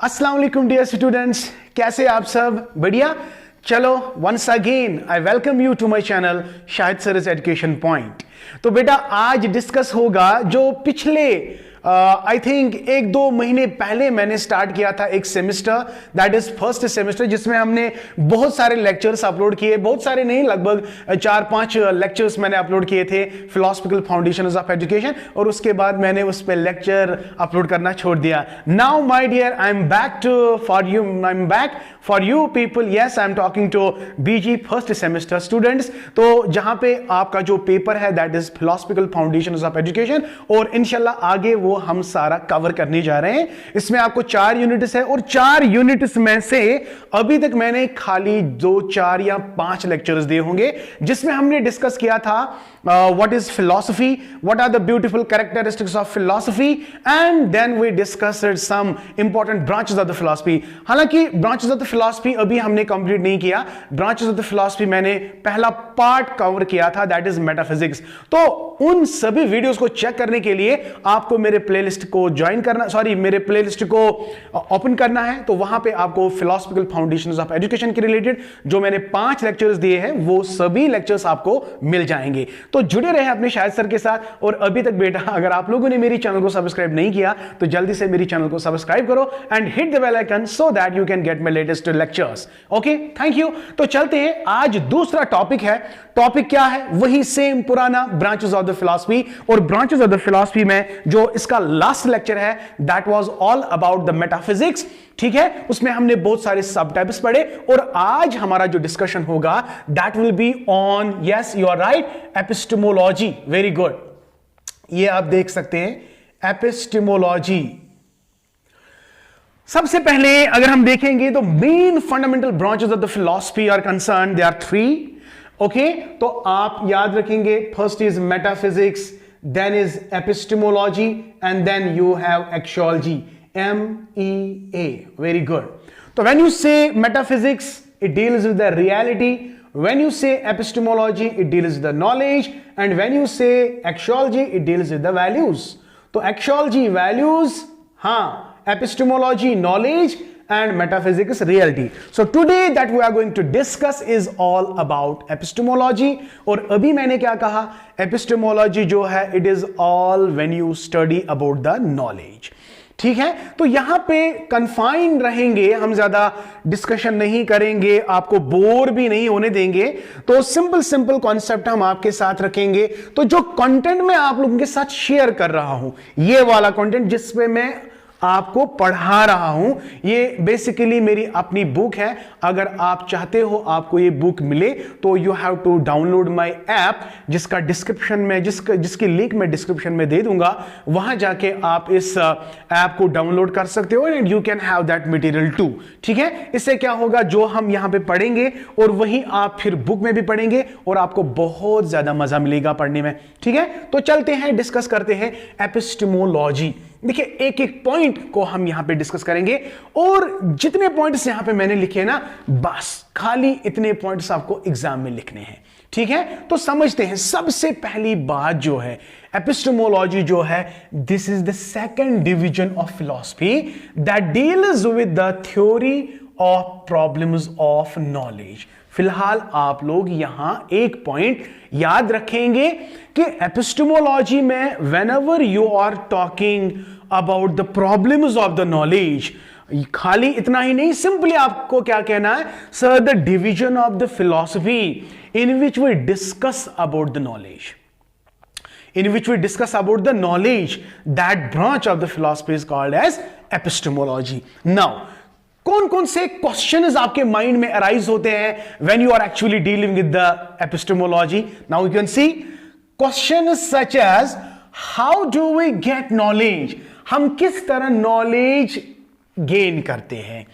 अस्सलाम वालेकुम dear students, कैसे आप सब? बढ़िया। चलो once again I welcome you to my channel Shahid Saras education point. तो बेटा आज डिस्कस होगा जो पिछले आई थिंक 1-2 महीने पहले मैंने स्टार्ट किया था एक semester, that is first semester, जिसमें हमने बहुत सारे लेक्चर्स अपलोड किए। बहुत सारे नहीं, लगभग 4-5 लेक्चर्स मैंने अपलोड किए थे, फिलोसफिकल फाउंडेशंस ऑफ एजुकेशन, और उसके बाद मैंने उस पर लेक्चर अपलोड करना छोड़ दिया। Now my dear, I am back for you people. Yes, I am talking to BG first semester students. तो जहां पे आपका जो पेपर है that is philosophical foundations of education, और इंशाल्लाह आगे वो हम सारा कवर करने जा रहे हैं। इसमें आपको 4 यूनिट्स है, और 4 यूनिट्स में से अभी तक मैंने खाली 2, 4 या 5 लेक्चर्स दिए होंगे, जिसमें हमने डिस्कस किया था what is philosophy, what are the beautiful characteristics of philosophy, and then we discussed some important branches of the philosophy. हालांकि ब्रांचेस ऑफ द फिलॉसफी अभी हमने कंप्लीट नहीं किया। ब्रांचेस ऑफ द फिलॉसफी मैंने पहला पार्ट कवर किया था, that is metaphysics. तो उन सभी वीडियोस को चेक करने के लिए आपको मेरे प्लेलिस्ट को ज्वाइन करना, मेरे प्लेलिस्ट को ओपन करना है। तो वहां पे आपको फिलोसफिकल फाउंडेशंस ऑफ एजुकेशन के रिलेटेड जो मैंने 5 लेक्चर्स दिए हैं वो सभी लेक्चर्स आपको मिल जाएंगे। तो जुड़े रहे अपने शाहिद सर के साथ। और अभी तक बेटा अगर आप लोगों ने मेरी चैनल को सब्सक्राइब नहीं किया तो जल्दी से मेरी चैनल को सब्सक्राइब करो and hit the bell icon so that you can get my latest lectures. Okay, thank you. तो चलते हैं, आज दूसरा टॉपिक है। टॉपिक क्या है? वही सेम पुराना, ब्रांचेस ऑफ द फिलॉसफी। और ब्रांचेस ऑफ द फिलॉसफी में जो इसका लास्ट लेक्चर है that was all about the metaphysics. ठीक है, उसमें हमने बहुत सारे सब टाइप्स पढ़े, और आज हमारा जो डिस्कशन होगा that will be on, yes you are right, epistemology. Very good, ये आप देख सकते हैं एपिस्टेमोलॉजी। सबसे पहले अगर हम देखेंगे तो main fundamental branches of the philosophy are concern, they are 3। Okay, तो आप याद रखेंगे, first is metaphysics, then is epistemology, and then you have axiology, MEA. Very good. So when you say metaphysics, it deals with the reality. When you say epistemology, it deals with the knowledge, and when you say axiology, it deals with the values. So axiology values, epistemology knowledge, and metaphysics reality. So today that we are going to discuss is all about epistemology. और अभी मैंने क्या कहा? epistemology जो है it is all when you study about the knowledge. ठीक है, तो यहां पे कन्फाइन रहेंगे, हम ज्यादा डिस्कशन नहीं करेंगे, आपको बोर भी नहीं होने देंगे। तो सिंपल कॉन्सेप्ट हम आपके साथ रखेंगे। तो जो कंटेंट मैं आप लोगों के साथ शेयर कर रहा हूं, ये वाला कंटेंट जिसपे मैं आपको पढ़ा रहा हूं, ये बेसिकली मेरी अपनी बुक है। अगर आप चाहते हो आपको ये बुक मिले तो you have to download my app, जिसका डिस्क्रिप्शन में जिसकी लिंक मैं डिस्क्रिप्शन में दे दूंगा। वहां जाके आप इस ऐप को डाउनलोड कर सकते हो and you can have that material too. ठीक है, इससे क्या होगा, जो हम यहां पे पढ़ेंगे और वही आप फिर बुक में भी पढ़ेंगे और आपको बहुत ज्यादा मजा मिलेगा पढ़ने में। ठीक है, तो चलते हैं, डिस्कस करते हैं एपिस्टेमोलॉजी। देखिए, एक एक पॉइंट को हम यहां पे डिस्कस करेंगे, और जितने पॉइंट्स यहां पे मैंने लिखे ना, बस खाली इतने पॉइंट्स आपको एग्जाम में लिखने हैं। ठीक है, तो समझते हैं। सबसे पहली बात जो है, एपिस्टेमोलॉजी जो है, this is the second division of philosophy that deals with the theory of problems of knowledge. फिलहाल आप लोग यहां एक पॉइंट याद रखेंगे कि एपिस्टेमोलॉजी में whenever you are talking about the problems of the knowledge, खाली इतना ही नहीं, सिंपली आपको क्या कहना है, sir the division of the philosophy in which we discuss about the knowledge, that branch of the philosophy is called as epistemology. Now कौन कौन से क्वेश्चंस आपके माइंड में अराइज होते हैं when you are actually dealing with the epistemology? Now you can see questions such as how do we get knowledge, हम किस तरह नॉलेज गेन करते हैं।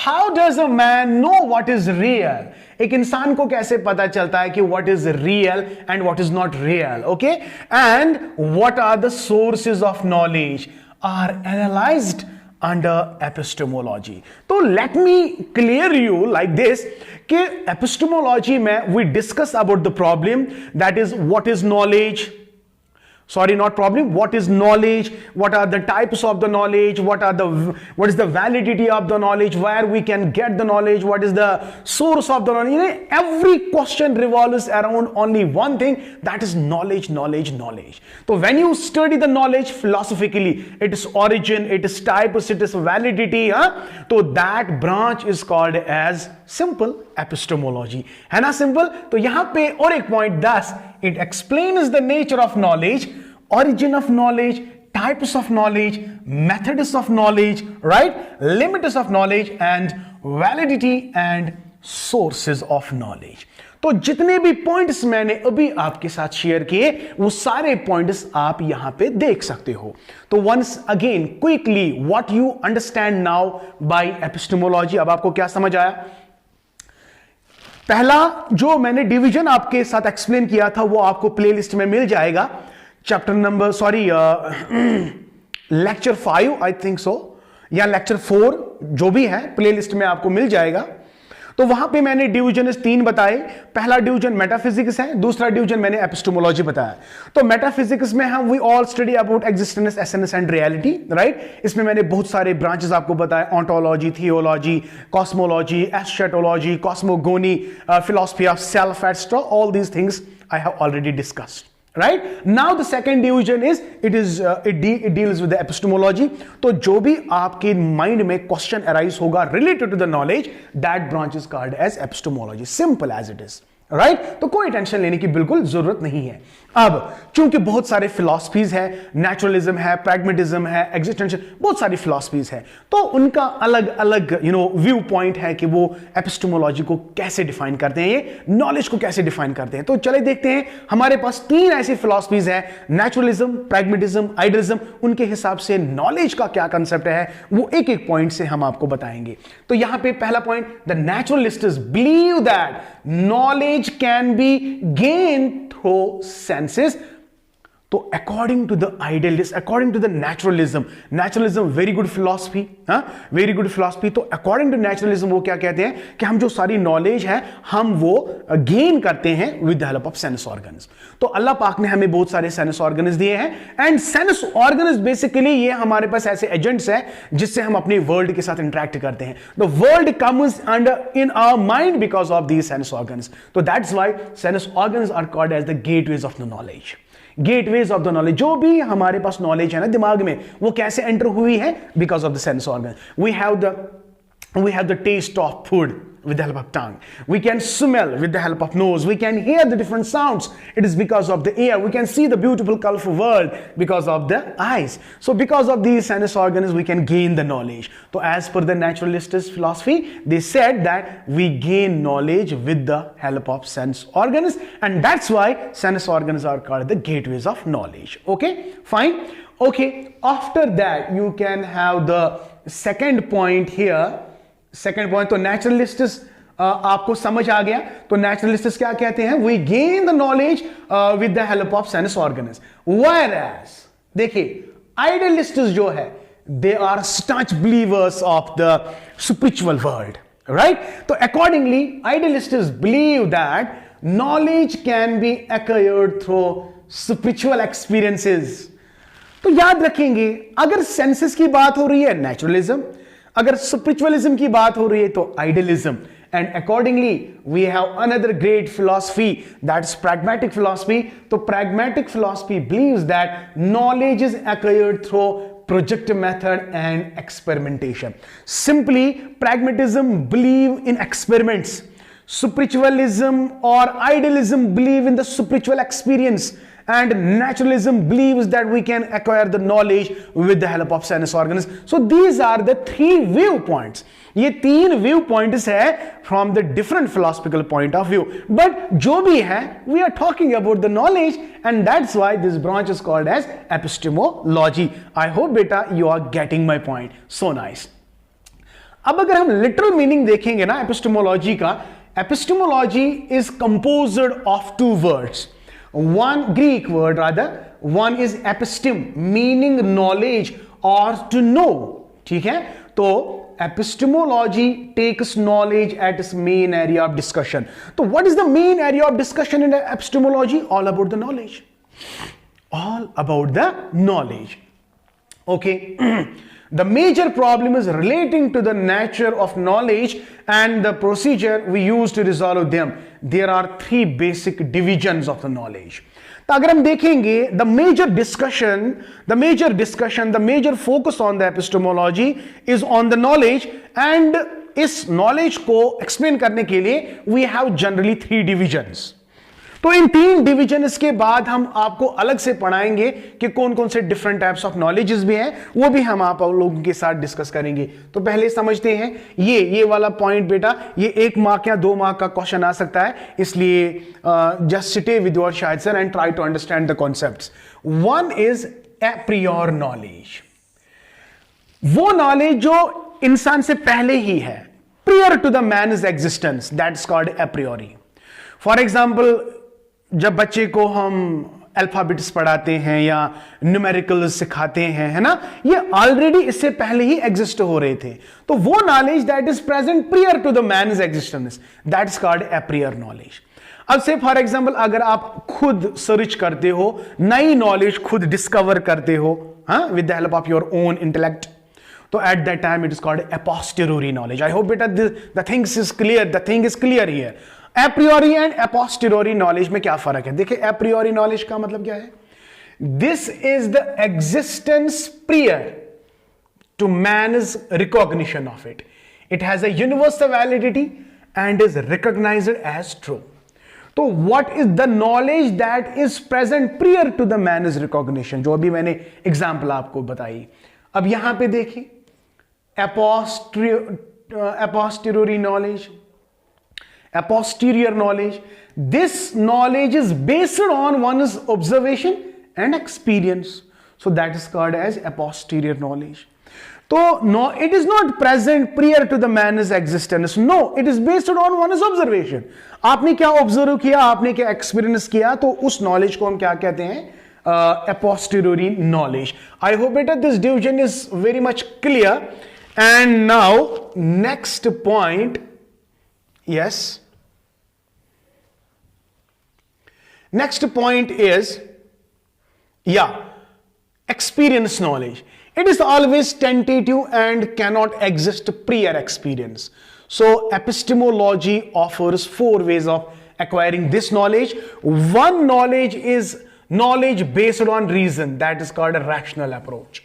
How does a man know what is real, एक इंसान को कैसे पता चलता है कि what is real and what is not real. Okay, and what are the sources of knowledge are analysed under epistemology. तो let me clear you like this कि epistemology में we discuss about the problem, that is what is knowledge, Sorry, not problem. What is knowledge? What are the types of the knowledge? What is the validity of the knowledge? Where we can get the knowledge? What is the source of the knowledge? Every question revolves around only one thing, that is knowledge, knowledge, knowledge. So when you study the knowledge philosophically, its origin, its types, its validity, so that branch is called as simple epistemology. है ना simple? तो यहाँ पे और एक point 10, it explains the nature of knowledge, origin of knowledge, types of knowledge, methods of knowledge, right? Limits of knowledge and validity and sources of knowledge. तो जितने भी पॉइंट्स मैंने अभी आपके साथ शेयर किए वो सारे पॉइंट्स आप यहां पे देख सकते हो. तो once again quickly what you understand now by epistemology. अब आपको क्या समझ आया? पहला जो मैंने डिवीजन आपके साथ एक्सप्लेन किया था वो आपको प्लेलिस्ट में मिल जाएगा. Chapter number lecture 5 I think so या लेक्चर 4 जो भी है प्लेलिस्ट में आपको मिल जाएगा. तो वहां पे मैंने डिवीजन 3 बताए. पहला डिवीजन मेटाफिजिक्स है, दूसरा डिवीजन मैंने एपिस्टेमोलॉजी बताया. तो मेटाफिजिक्स में हम we all study about existence, essence and reality, right. इसमें मैंने बहुत सारे ब्रांचेस आपको बताए, ontology, theology, cosmology, eschatology, cosmogony, philosophy of self, etcetera. All these things I have already discussed. Right now the second division is it deals with the epistemology. तो जो भी आपके माइंड में क्वेश्चन अराइज होगा related to the knowledge, that branch is called as epistemology. Simple as it is. Right तो कोई tension लेने की बिल्कुल जरूरत नहीं है. अब चूंकि बहुत सारे फिलॉसफीज है, नेचुरलिज्म है, प्रैग्मेटिज्म है, एग्जिस्टेंशियल, बहुत सारी फिलॉसफीज है, तो उनका अलग अलग व्यू पॉइंट है कि वो एपिस्टेमोलॉजी को कैसे डिफाइन करते हैं, ये नॉलेज को कैसे डिफाइन करते हैं. तो चले देखते हैं. हमारे पास 3 ऐसी फिलॉसफीज है, नेचुरलिज्म, प्रैग्मेटिज्म, आइडियलिज्म. उनके हिसाब से नॉलेज का क्या कंसेप्ट है वो एक एक पॉइंट से हम आपको बताएंगे. तो यहां पे पहला point, the naturalists believe that knowledge can be gained through senses. तो according to the idealist, according to the naturalism very good philosophy, very good philosophy. तो according to naturalism वो क्या कहते हैं कि हम जो सारी नॉलेज है हम वो गेन करते हैं with the help of sense organs. तो अल्लाह पाक ने हमें बहुत सारे सेंस ऑर्गन्स दिए हैं, एंड सेंस ऑर्गन्स बेसिकली ये हमारे पास ऐसे एजेंट्स हैं जिससे हम अपने वर्ल्ड के साथ इंटरेक्ट करते हैं. The world comes under in our mind because of these sense organs. तो that's why sense organs are called as the gateways of the knowledge. Gateways of the knowledge, जो भी हमारे पास नॉलेज है ना दिमाग में, वो कैसे एंटर हुई है? Because of the sense organ. We have the taste of food with the help of tongue. We can smell with the help of nose. We can hear the different sounds. It is because of the ear. We can see the beautiful colorful world because of the eyes. So because of these sense organs we can gain the knowledge. So as per the naturalist philosophy, they said that we gain knowledge with the help of sense organs, and that's why sense organs are called the gateways of knowledge. Okay, fine. Okay, after that you can have the second point here. Second point, तो नेचुरलिस्ट्स आपको समझ आ गया. तो नेचुरलिस्ट्स क्या कहते हैं? We gain the knowledge with the help of sense organs. Whereas देखिए आइडियलिस्ट्स जो है they are staunch believers of the spiritual world, right. तो accordingly idealists believe that knowledge can be acquired through spiritual experiences. तो याद रखेंगे अगर senses की बात हो रही है नेचुरलिज्म, अगर स्पिरिचुअलिज्म की बात हो रही है तो idealism. And accordingly we have another great philosophy that is pragmatic philosophy. तो pragmatic philosophy believes that knowledge is acquired through projective method and experimentation. Simply pragmatism believe in experiments. Spiritualism or idealism believe in the spiritual experience, and naturalism believes that we can acquire the knowledge with the help of sense organs. So these are the 3 viewpoints. ये 3 view points है from the different philosophical point of view, but जो भी है we are talking about the knowledge, and that's why this branch is called as epistemology. I hope बेटा you are getting my point. So nice. अब अगर हम literal meaning देखेंगे ना epistemology का, epistemology is composed of 2 words. One Greek word rather, one is epistem meaning knowledge or to know. ठीक है, तो epistemology takes knowledge at its main area of discussion. So what is the main area of discussion in epistemology? All about the knowledge. all about the knowledge. Okay. The major problem is relating to the nature of knowledge and the procedure we use to resolve them. There are three basic divisions of the knowledge. तो अगर हम देखेंगे the major focus on the epistemology is on the knowledge, and इस knowledge को explain करने के लिए we have generally three divisions. तो इन तीन डिवीजन के बाद हम आपको अलग से पढ़ाएंगे कि कौन कौन से डिफरेंट टाइप्स ऑफ नॉलेजेस भी हैं, वो भी हम आप लोगों के साथ डिस्कस करेंगे. तो पहले समझते हैं ये वाला पॉइंट बेटा, ये 1 मार्क या 2 मार्क का क्वेश्चन आ सकता है, इसलिए जस्ट सिटे विद योर शायद sir and try to understand the concepts. One is a priori knowledge, वो नॉलेज जो इंसान से पहले ही है, prior to the man's existence, that's called a priori. For example, जब बच्चे को हम अल्फाबेट्स पढ़ाते हैं या न्यूमेरिकल्स सिखाते हैं, है ना, ये ऑलरेडी इससे पहले ही एग्जिस्ट हो रहे थे. तो वो knowledge that is present prior to the man's existence, that's called a priori knowledge. अब से फॉर एग्जांपल अगर आप खुद सर्च करते हो, नई नॉलेज खुद डिस्कवर करते हो, हाँ, with the help of your own intellect, तो at that time it is called a posteriori knowledge. I hope बेटा the thing is clear here. A priori and a posteriori knowledge में क्या फर्क है? देखिए, एप्रियोरी नॉलेज का मतलब क्या है? This is the existence prior to man's recognition of it. It has a universal validity and is recognized as true. तो what is the knowledge that is present prior to the man's recognition, जो अभी मैंने example आपको बताई. अब यहां पे देखिए, एपोस्टेरियोरी knowledge, a posterior knowledge. This knowledge is based on one's observation and experience, so that is called as a posterior knowledge. So no, it is not present prior to the man's existence. No, it is based on one's observation. आपने क्या observe किया, आपने क्या experience किया, तो उस knowledge को हम क्या कहते हैं? A posteriori knowledge. I hope better this division is very much clear. And now next point, yes. Next point is, experience knowledge. It is always tentative and cannot exist prior experience. So epistemology offers 4 ways of acquiring this knowledge. One knowledge is knowledge based on reason, that is called a rational approach.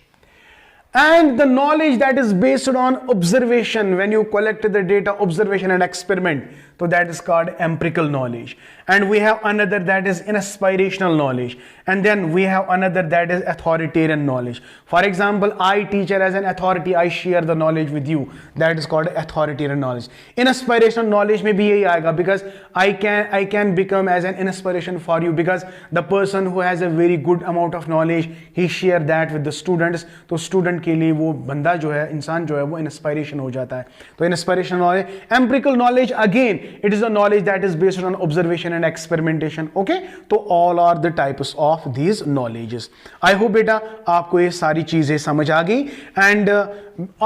And the knowledge that is based on observation, when you collect the data, observation and experiment, so that is called empirical knowledge. And we have another that is inspirational knowledge, and then we have another that is authoritarian knowledge. For example, I, teacher, as an authority, I share the knowledge with you, that is called authoritarian knowledge. Inspirational knowledge में भी यही आएगा, because I can become as an inspiration for you, because the person who has a very good amount of knowledge, he share that with the students. तो student के लिए वो बंदा जो है, इंसान जो है, वो inspiration हो जाता है. तो inspirational knowledge. Empirical knowledge, again it is a knowledge that is based on observation and experimentation. Okay, तो all are the types of these knowledges. I hope बेटा आपको ये सारी चीजें समझ आ गई. And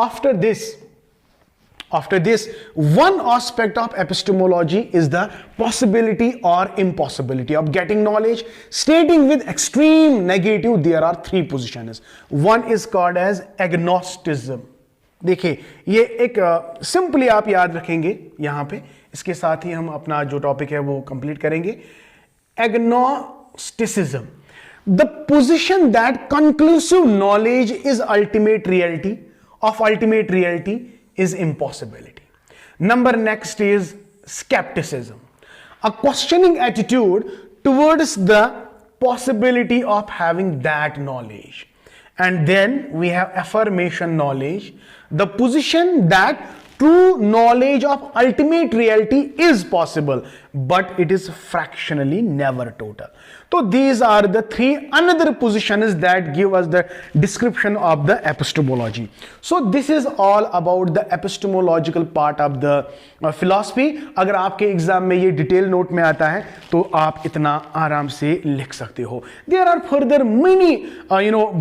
after this, one aspect of epistemology is the possibility or impossibility of getting knowledge. Stating with extreme negative, there are 3 positions. One is called as agnosticism. देखिए, ये एक सिंपली आप याद रखेंगे यहां पे, इसके साथ ही हम अपना जो टॉपिक है वो कंप्लीट करेंगे. Agnosticism, the position that conclusive knowledge is ultimate reality, is impossibility. Number next is skepticism, a questioning attitude towards the possibility of having that knowledge. And then we have affirmation knowledge, the position that true knowledge of ultimate reality is possible, but it is fractionally, never total. So these are the 3 another positions that give us the description of the epistemology. So this is all about the epistemological part of the philosophy. अगर आपके exam में ये detail note में आता है तो आप इतना आराम से लिख सकते हो. There are further many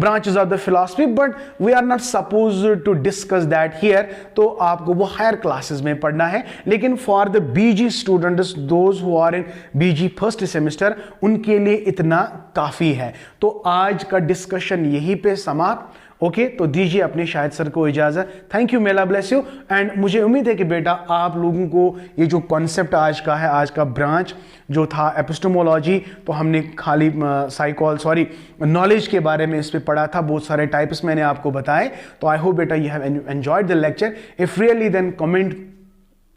branches of the philosophy, but we are not supposed to discuss that here. तो आपको वो हायर क्लासेस में पढ़ना है. लेकिन for the BG students, those who are in BG first semester, उनके लिए इतना काफी है। तो आज का डिस्कशन यहीं पे समाप्त। ओके, तो दीजिए अपने शाहिद सर को इजाजत। Thank you, Mela bless you. And मुझे उम्मीद है कि बेटा आप लोगों को ये जो कॉन्सेप्ट आज का है, आज का ब्रांच जो था एपिस्टेमोलॉजी, तो हमने खाली नॉलेज के बारे में इस पे पढ़ा था, बहुत सारे टाइप्स मैंने आपको बताए। तो आई होप बेटा you have enjoyed the lecture. If really then comment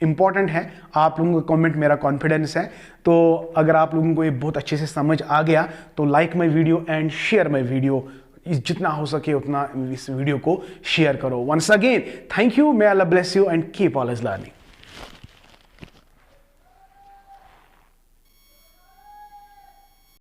important है, आप लोगों का कमेंट मेरा कॉन्फिडेंस है। तो अगर आप लोगों को ये बहुत अच्छे से समझ आ गया तो like my video and share my video, जितना हो सके उतना इस वीडियो को शेयर करो। Once again thank you, may Allah bless you and keep always learning.